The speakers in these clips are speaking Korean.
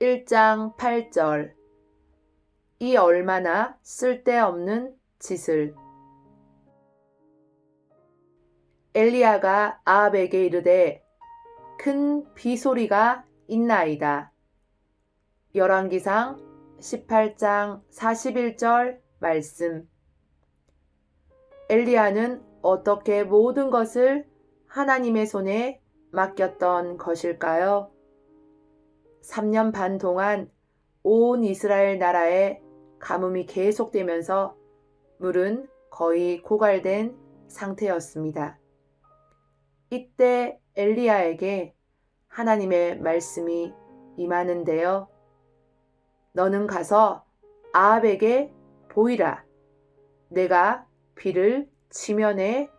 1장 8절. 이 얼마나 쓸데없는 짓을. 엘리야가 아합에게 이르되 큰 비소리가 있나이다. 열왕기상 18장 41절 말씀. 엘리야는 어떻게 모든 것을 하나님의 손에 맡겼던 것일까요? 3년 반 동안 온 이스라엘 나라에 가뭄이 계속되면서 물은 거의 고갈된 상태였습니다. 이때 엘리야에게 하나님의 말씀이 임하는데요. 너는 가서 아합에게 보이라. 내가 비를 지면에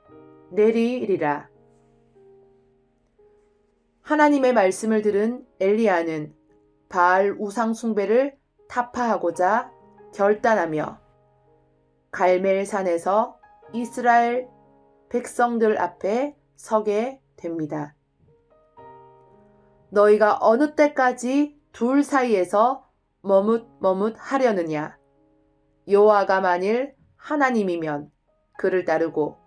내리리라. 하나님의 말씀을 들은 엘리야는 바알 우상 숭배를 타파하고자 결단하며 갈멜산에서 이스라엘 백성들 앞에 서게 됩니다. 너희가 어느 때까지 둘 사이에서 머뭇머뭇하려느냐? 여호와가 만일 하나님이면 그를 따르고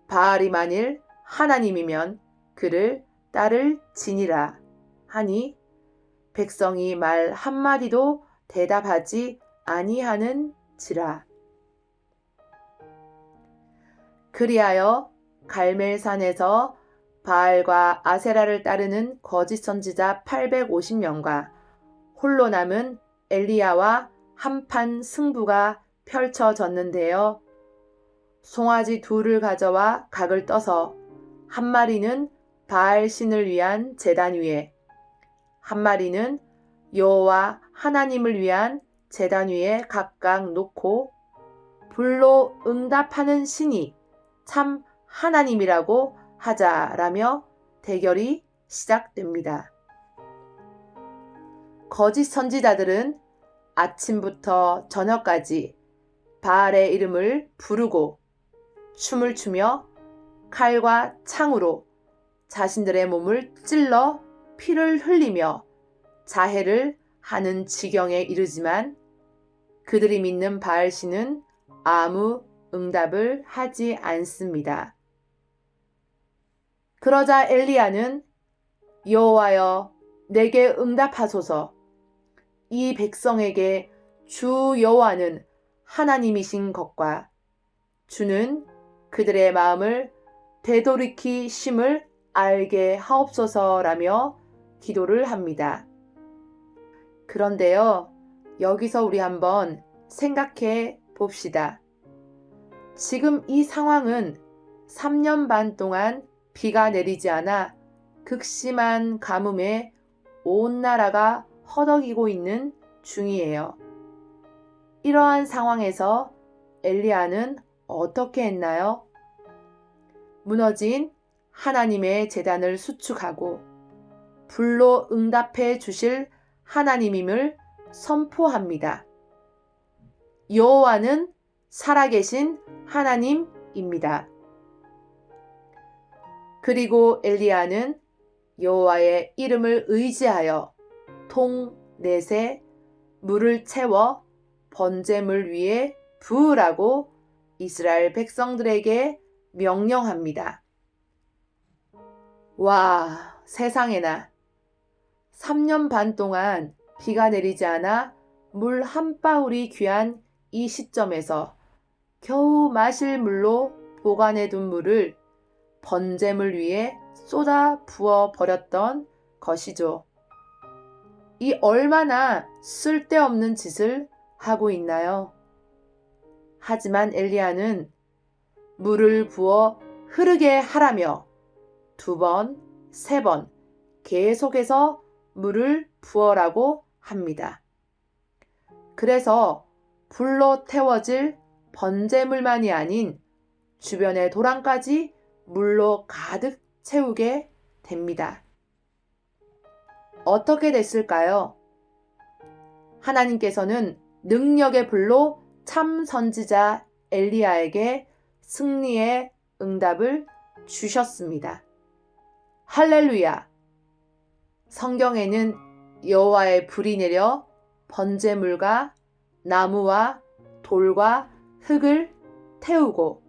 바알이 만일 하나님이면 그를 따를지니라 하니 백성이 말 한마디도 대답하지 아니하는지라. 그리하여 갈멜산에서 바알과 아세라를 따르는 거짓 선지자 850명과 홀로 남은 엘리야와 한판 승부가 펼쳐졌는데요. 송아지 둘을 가져와 각을 떠서 한 마리는 바알 신을 위한 제단 위에, 한 마리는 여호와 하나님을 위한 제단 위에 각각 놓고 불로 응답하는 신이 참 하나님이라고 하자라며 대결이 시작됩니다. 거짓 선지자들은 아침부터 저녁까지 바알의 이름을 부르고 춤을 추며 칼과 창으로 자신들의 몸을 찔러 피를 흘리며 자해를 하는 지경에 이르지만 그들이 믿는 바알 신은 아무 응답을 하지 않습니다. 그러자 엘리야는 여호와여 내게 응답하소서. 이 백성에게 주 여호와는 하나님이신 것과 주는 그들의 마음을 되돌이키심을 알게 하옵소서라며 기도를 합니다. 그런데요, 여기서 우리 한번 생각해 봅시다. 지금 이 상황은 3년 반 동안 비가 내리지 않아 극심한 가뭄에 온 나라가 허덕이고 있는 중이에요. 이러한 상황에서 엘리야는 어떻게 했나요? 무너진 하나님의 제단을 수축하고 불로 응답해 주실 하나님임을 선포합니다. 여호와는 살아계신 하나님입니다. 그리고 엘리야는 여호와의 이름을 의지하여 통 넷에 물을 채워 번제물 위에 부으라고 이스라엘 백성들에게 명령합니다. 와, 세상에나 3년 반 동안 비가 내리지 않아 물 한 방울이 귀한 이 시점에서 겨우 마실 물로 보관해 둔 물을 번제물 위에 쏟아 부어 버렸던 것이죠. 이 얼마나 쓸데없는 짓을 하고 있나요? 하지만 엘리야는 물을 부어 흐르게 하라며 2번, 3번 계속해서 물을 부어라고 합니다. 그래서 불로 태워질 번제물만이 아닌 주변의 도랑까지 물로 가득 채우게 됩니다. 어떻게 됐을까요? 하나님께서는 능력의 불로 참 선지자 엘리야에게 승리의 응답을 주셨습니다. 할렐루야! 성경에는 여호와의 불이 내려 번제물과 나무와 돌과 흙을 태우고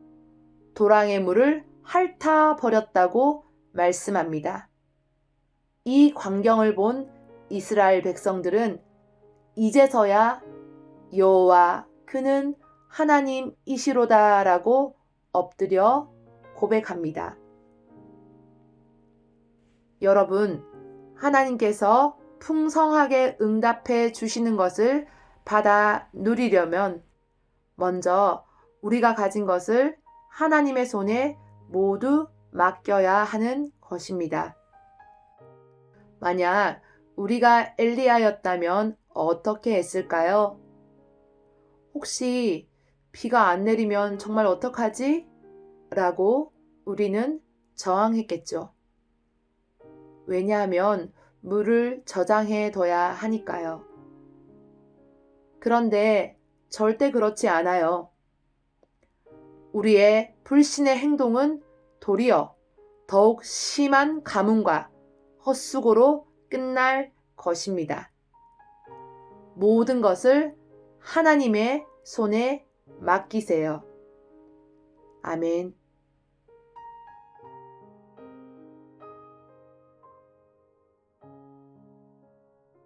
도랑의 물을 핥아 버렸다고 말씀합니다. 이 광경을 본 이스라엘 백성들은 이제서야 여호와 그는 하나님이시로다라고 엎드려 고백합니다. 여러분, 하나님께서 풍성하게 응답해 주시는 것을 받아 누리려면 먼저 우리가 가진 것을 하나님의 손에 모두 맡겨야 하는 것입니다. 만약 우리가 엘리야였다면 어떻게 했을까요? 혹시 비가 안 내리면 정말 어떡하지? 라고 우리는 저항했겠죠. 왜냐하면 물을 저장해 둬야 하니까요. 그런데 절대 그렇지 않아요. 우리의 불신의 행동은 도리어 더욱 심한 가뭄과 헛수고로 끝날 것입니다. 모든 것을 하나님의 손에 맡기세요. 아멘.